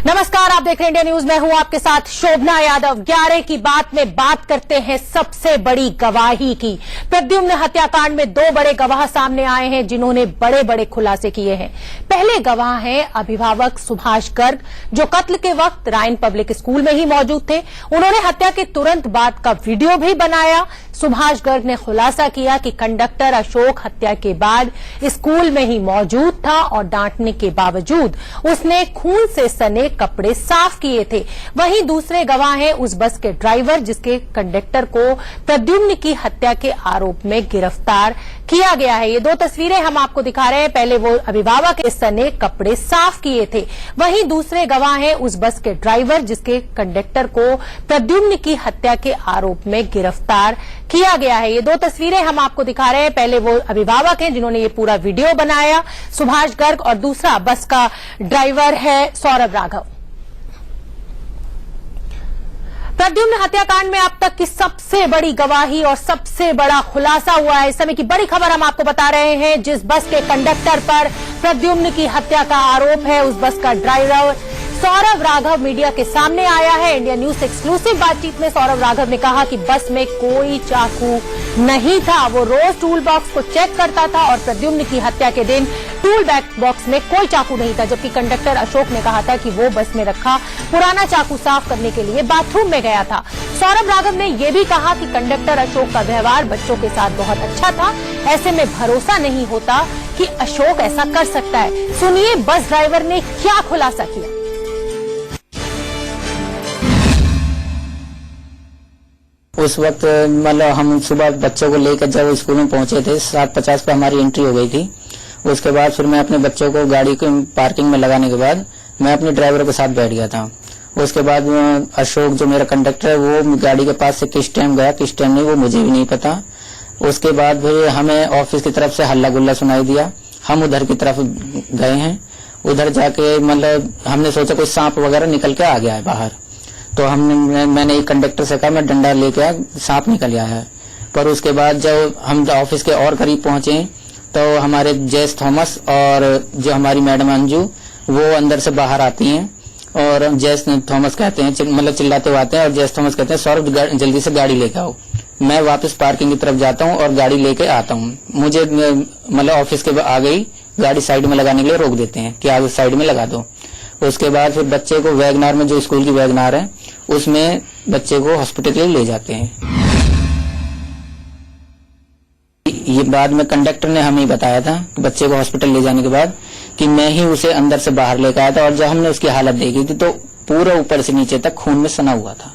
नमस्कार, आप देख रहे हैं इंडिया न्यूज। मैं हूं आपके साथ शोभना यादव। 11 की बात में बात करते हैं सबसे बड़ी गवाही की। प्रद्युम्न हत्याकांड में 2 बड़े गवाह सामने आए हैं जिन्होंने बड़े बड़े खुलासे किए हैं। पहले गवाह हैं अभिभावक सुभाष गर्ग, जो कत्ल के वक्त रायन पब्लिक स्कूल में ही मौजूद थे। उन्होंने हत्या के तुरंत बाद का वीडियो भी बनाया। सुभाष गर्ग ने खुलासा किया कि कंडक्टर अशोक हत्या के बाद स्कूल में ही मौजूद था और डांटने के बावजूद उसने खून से सने कपड़े साफ किए थे। वहीं दूसरे गवाह हैं उस बस के ड्राइवर जिसके कंडक्टर को प्रद्युम्न की हत्या के आरोप में गिरफ्तार किया गया है। ये 2 तस्वीरें हम आपको दिखा रहे हैं। पहले वो अभिभावक के सने कपड़े साफ किए थे। वहीं दूसरे गवाह हैं उस बस के ड्राइवर जिसके कंडक्टर को प्रद्युम्न की हत्या के आरोप में गिरफ्तार किया गया है। ये 2 तस्वीरें हम आपको दिखा रहे हैं। पहले वो अभिभावक हैं जिन्होंने ये पूरा वीडियो बनाया, सुभाष गर्ग, और दूसरा बस का ड्राइवर है सौरभ राघव। प्रद्युम्न हत्याकांड में अब तक की सबसे बड़ी गवाही और सबसे बड़ा खुलासा हुआ है। इस समय की बड़ी खबर हम आपको बता रहे हैं। जिस बस के कंडक्टर पर प्रद्युम्न की हत्या का आरोप है, उस बस का ड्राइवर सौरभ राघव मीडिया के सामने आया है। इंडिया न्यूज से एक्सक्लूसिव बातचीत में सौरभ राघव ने कहा कि बस में कोई चाकू नहीं था। वो रोज टूल बॉक्स को चेक करता था और प्रद्युम्न की हत्या के दिन टूल बॉक्स में कोई चाकू नहीं था, जबकि कंडक्टर अशोक ने कहा था कि वो बस में रखा पुराना चाकू साफ करने के लिए बाथरूम में गया था। सौरभ राघव ने यह भी कहा कि कंडक्टर अशोक का व्यवहार बच्चों के साथ बहुत अच्छा था। ऐसे में भरोसा नहीं होता कि अशोक ऐसा कर सकता है। सुनिए बस ड्राइवर ने क्या खुलासा किया। उस वक्त मतलब हम सुबह बच्चों को लेकर जब स्कूल में पहुंचे थे, 7:50 पे हमारी एंट्री हो गई थी। उसके बाद फिर मैं अपने बच्चों को गाड़ी को पार्किंग में लगाने के बाद मैं अपने ड्राइवर के साथ बैठ गया था। उसके बाद अशोक जो मेरा कंडक्टर है वो गाड़ी के पास से किस टाइम गया किस टाइम नहीं वो मुझे भी नहीं पता। उसके बाद फिर हमें ऑफिस की तरफ से हल्ला गुल्ला सुनाई दिया। हम उधर की तरफ गए हैं। उधर जाके मतलब हमने सोचा कोई सांप वगैरह निकल के आ गया है बाहर, तो मैंने एक कंडक्टर से कहा मैं डंडा लेके आया, सांप निकल आया है। पर उसके बाद जब हम ऑफिस के और करीब पहुंचे तो हमारे जेस थॉमस और जो हमारी मैडम अंजू वो अंदर से बाहर आती हैं और जेस थॉमस कहते हैं, मतलब चिल्लाते हुए आते हैं, और जेस थॉमस कहते हैं सौरभ जल्दी से गाड़ी लेके आओ। मैं वापस पार्किंग की तरफ जाता हूँ और गाड़ी लेके आता हूँ। मुझे मतलब ऑफिस के आ गई गाड़ी साइड में लगाने के लिए रोक देते हैं कि आगे साइड में लगा दो। उसके बाद फिर बच्चे को वैगनार में, जो स्कूल की वैगनार है, उसमें बच्चे को हॉस्पिटल के लिए ले जाते हैं। ये बाद में कंडक्टर ने हमें बताया था कि बच्चे को हॉस्पिटल ले जाने के बाद कि मैं ही उसे अंदर से बाहर लेकर आया था, और जब हमने उसकी हालत देखी थी तो पूरा ऊपर से नीचे तक खून में सना हुआ था।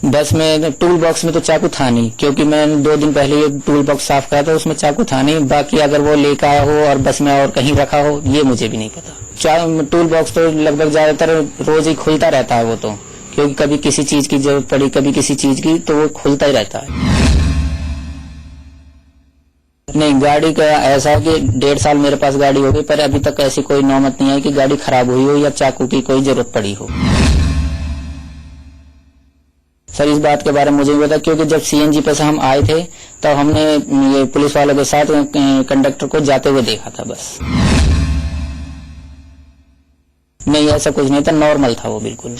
बस में टूल बॉक्स में तो चाकू था नहीं, क्योंकि मैंने 2 दिन पहले ये टूल बॉक्स साफ करा था, उसमें चाकू था नहीं। बाकी अगर वो लेकर आया हो और बस में और कहीं रखा हो ये मुझे भी नहीं पता। टूल बॉक्स तो लगभग ज्यादातर रोज ही खुलता रहता है वो तो, क्योंकि कभी किसी चीज की जरूरत पड़ी कभी किसी चीज की, तो वो खुलता ही रहता है। नहीं, गाड़ी का ऐसा है कि 1.5 साल मेरे पास गाड़ी हो गई, पर अभी तक ऐसी कोई नौबत नहीं आई कि गाड़ी खराब हुई हो या चाकू की कोई जरूरत पड़ी हो। सर इस बात के बारे में मुझे नहीं पता, क्योंकि जब सीएनजी पे से हम आए थे तब हमने ये पुलिस वालों के साथ कंडक्टर को जाते हुए देखा था बस। नहीं ऐसा कुछ नहीं था, नॉर्मल था वो बिल्कुल।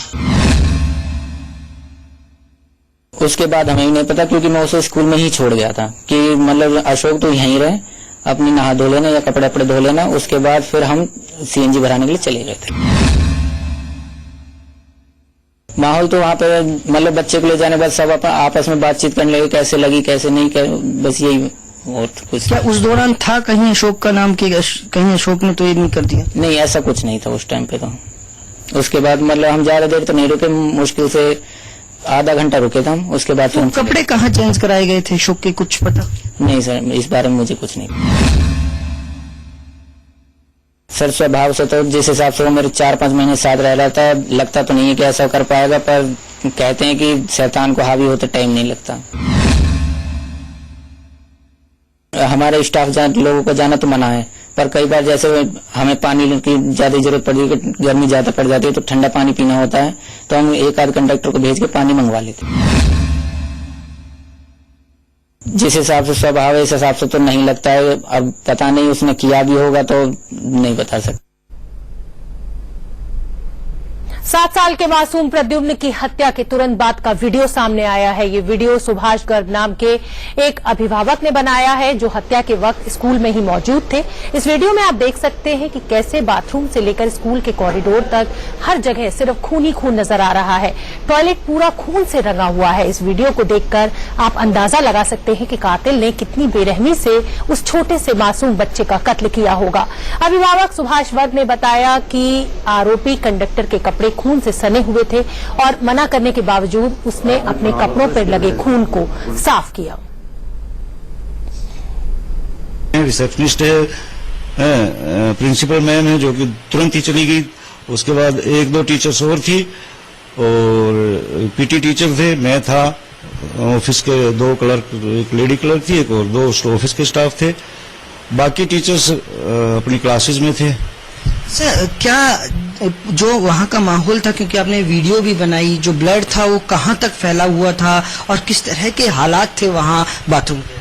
उसके बाद हमें नहीं पता, क्योंकि मैं उसे स्कूल में ही छोड़ गया था कि मतलब अशोक तो यहीं रहे, अपनी नहा धो लेना या कपड़े अपड़े धो लेना। उसके बाद फिर हम सीएनजी भराने के लिए चले गए थे। माहौल तो वहाँ पे मतलब बच्चे को ले जाने के बाद सब आपस में बातचीत करने लगे, कैसे लगी कैसे नहीं, बस यही और कुछ। क्या उस दौरान था कहीं अशोक का नाम कि कहीं अशोक ने तो ये नहीं कर दिया? नहीं ऐसा कुछ नहीं था उस टाइम पे तो। उसके बाद मतलब हम ज्यादा देर तो नहीं रुके, मुश्किल से आधा घंटा रुके थे हम। उसके बाद तो कपड़े कहाँ चेंज कराए गए थे अशोक के, कुछ पता? नहीं सर इस बारे में मुझे कुछ नहीं। सर स्वभाव से तो जिस हिसाब से वो मेरे 4-5 महीने साथ रह रहा था, लगता तो नहीं है कि ऐसा कर पाएगा, पर कहते हैं कि शैतान को हावी होते टाइम नहीं लगता। हमारे स्टाफ लोगों को जाना तो मना है, पर कई बार जैसे हमें पानी की ज्यादा जरूरत पड़ जाती है, गर्मी ज्यादा पड़ जाती है तो ठंडा पानी पीना होता है, तो हम एक आध कंडक्टर को भेज के पानी मंगवा लेते हैं। जिस हिसाब से स्वभाव है इस हिसाब से तो नहीं लगता है। अब पता नहीं उसने किया भी होगा तो नहीं बता सकता। 7 साल के मासूम प्रद्युम्न की हत्या के तुरंत बाद का वीडियो सामने आया है। ये वीडियो सुभाष गर्ग नाम के एक अभिभावक ने बनाया है जो हत्या के वक्त स्कूल में ही मौजूद थे। इस वीडियो में आप देख सकते हैं कि कैसे बाथरूम से लेकर स्कूल के कॉरिडोर तक हर जगह सिर्फ खून ही खून नजर आ रहा है। टॉयलेट पूरा खून से रंगा हुआ है। इस वीडियो को देखकर आप अंदाजा लगा सकते हैं कि कातिल ने कितनी बेरहमी से उस छोटे से मासूम बच्चे का कत्ल किया होगा। अभिभावक सुभाष गर्ग ने बताया कि आरोपी कंडक्टर के कपड़े खून से सने हुए थे और मना करने के बावजूद उसने अपने कपड़ों पर लगे खून को साफ किया। रिसेप्शनिस्ट है, प्रिंसिपल मैम है जो कि तुरंत ही चली गई। उसके बाद 1-2 टीचर्स और थी और पीटी टीचर थे, मैं था, ऑफिस के 2 क्लर्क, एक लेडी क्लर्क थी, एक और 2 ऑफिस के स्टाफ थे। बाकी टीचर्स अपनी क्लासेस में थे। सर, क्या जो वहाँ का माहौल था, क्योंकि आपने वीडियो भी बनाई, जो ब्लड था वो कहाँ तक फैला हुआ था और किस तरह के हालात थे वहाँ बाथरूम के?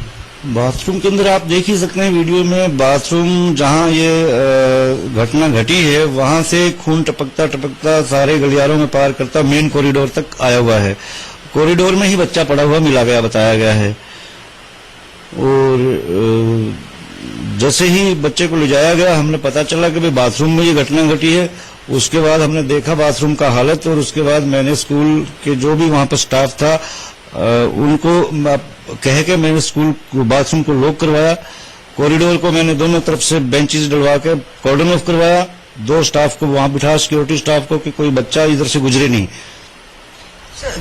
बाथरूम के अंदर आप देख ही सकते हैं वीडियो में, बाथरूम जहाँ ये घटना घटी है वहां से खून टपकता टपकता सारे गलियारों में पार करता मेन कॉरिडोर तक आया हुआ है। कॉरिडोर में ही बच्चा पड़ा हुआ मिला गया, बताया गया है। और जैसे ही बच्चे को ले जाया गया, हमने पता चला कि भाई बाथरूम में ये घटना घटी है। उसके बाद हमने देखा बाथरूम का हालत, और उसके बाद मैंने स्कूल के जो भी वहां पर स्टाफ था उनको कह के मैंने स्कूल बाथरूम को लॉक करवाया। कॉरिडोर को मैंने दोनों तरफ से बेंचेस डलवा के कॉर्डन ऑफ करवाया। 2 स्टाफ को वहां बिठा, सिक्योरिटी स्टाफ को, कि कोई बच्चा इधर से गुजरे नहीं।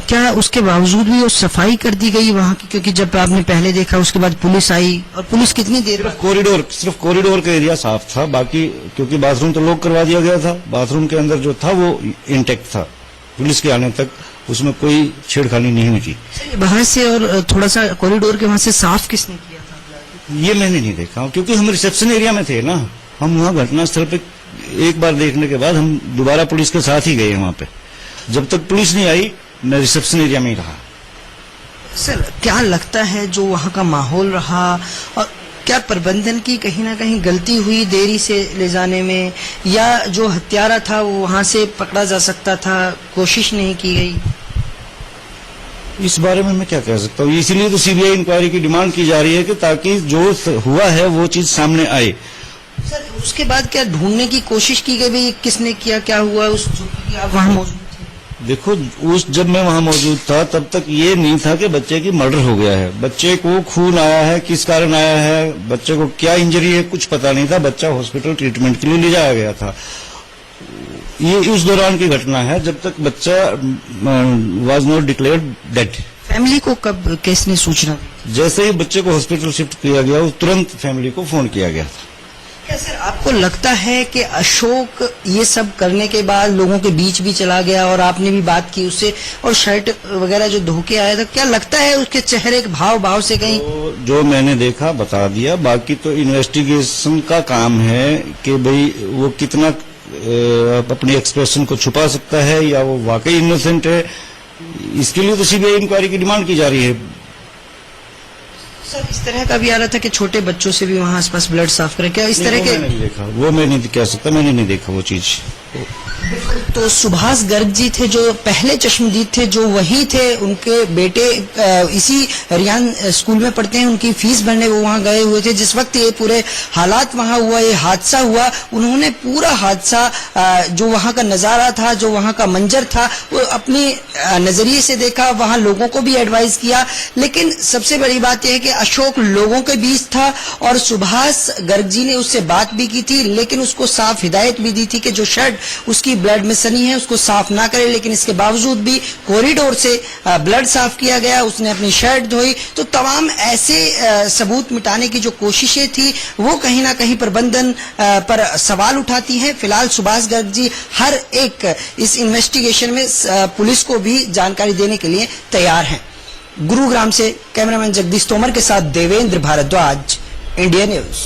क्या उसके बावजूद भी वो सफाई कर दी गई वहाँ की? क्योंकि जब आपने पहले देखा उसके बाद पुलिस आई, और पुलिस कितनी देर बाद? सिर्फ कॉरिडोर का एरिया साफ था, बाकी क्योंकि बाथरूम तो लॉक करवा दिया गया था, बाथरूम के अंदर जो था वो इंटेक्ट था। पुलिस के आने तक उसमें कोई छेड़खानी नहीं हुई थी। वहाँ से और थोड़ा सा कॉरिडोर के वहाँ से साफ किसने किया था? ये मैंने नहीं देखा, क्योंकि हम रिसेप्शन एरिया में थे ना। हम वहाँ घटनास्थल पे एक बार देखने के बाद हम दोबारा पुलिस के साथ ही गए वहाँ पे। जब तक पुलिस नहीं आई मैं रिसेप्शन एरिया में ही रहा। सर, क्या लगता है जो वहाँ का माहौल रहा, और क्या प्रबंधन की कहीं ना कहीं गलती हुई देरी से ले जाने में, या जो हत्यारा था वो वहाँ से पकड़ा जा सकता था, कोशिश नहीं की गई? इस बारे में मैं क्या कह सकता हूँ। इसीलिए तो सीबीआई इंक्वायरी की डिमांड की जा रही है कि ताकि जो हुआ है वो चीज सामने आए। सर, उसके बाद क्या ढूंढने की कोशिश की गई, भाई किसने किया, क्या हुआ उस आप वहाँ मौजूद थे? देखो, जब मैं वहां मौजूद था तब तक ये नहीं था कि बच्चे की मर्डर हो गया है। बच्चे को खून आया है, किस कारण आया है, बच्चे को क्या इंजरी है, कुछ पता नहीं था। बच्चा हॉस्पिटल ट्रीटमेंट के लिए ले जाया गया था। ये उस दौरान की घटना है जब तक बच्चा was not declared dead. Family को कब किसने सूचना दी? जैसे ही बच्चे को हॉस्पिटल शिफ्ट किया गया, तुरंत फैमिली को फोन किया गया था। क्या सर, आपको लगता है कि अशोक ये सब करने के बाद लोगों के बीच भी चला गया, और आपने भी बात की उससे, और शर्ट वगैरह जो धो के आया था, क्या लगता है उसके चेहरे के भाव से कहीं? तो जो मैंने देखा बता दिया, बाकी तो इन्वेस्टिगेशन का काम है कि भाई वो कितना अपने एक्सप्रेशन को छुपा सकता है या वो वाकई इनोसेंट है। इसके लिए तो सीबीआई इंक्वायरी की डिमांड की जा रही है। सर, इस तरह का भी आ रहा था कि छोटे बच्चों से भी वहाँ आसपास ब्लड साफ करें, क्या इस तरह के? मैंने नहीं देखा, वो मैं नहीं कह सकता, मैंने नहीं देखा वो चीज। तो सुभाष गर्ग जी थे जो पहले चश्मदीद थे, जो वही थे, उनके बेटे इसी रियान स्कूल में पढ़ते हैं, उनकी फीस भरने वो वहाँ गए हुए थे जिस वक्त ये पूरे हालात वहाँ हुआ, ये हादसा हुआ। उन्होंने पूरा हादसा जो वहाँ का नजारा था, जो वहाँ का मंजर था, वो अपनी नजरिए से देखा, वहाँ लोगों को भी एडवाइस किया। लेकिन सबसे बड़ी बात यह है कि अशोक लोगों के बीच था, और सुभाष गर्ग जी ने उससे बात भी की थी, लेकिन उसको साफ हिदायत भी दी थी कि जो शर्ट उसकी ब्लड में सनी है उसको साफ ना करे। लेकिन इसके बावजूद भी कॉरिडोर से ब्लड साफ किया गया, उसने अपनी शर्ट धोई। तो तमाम ऐसे सबूत मिटाने की जो कोशिशें थी वो कहीं ना कहीं प्रबंधन पर सवाल उठाती हैं। फिलहाल सुभाष गर्ग जी हर एक इस इन्वेस्टिगेशन में पुलिस को भी जानकारी देने के लिए तैयार हैं। गुरुग्राम से कैमरामैन जगदीश तोमर के साथ देवेंद्र भारद्वाज, इंडिया न्यूज।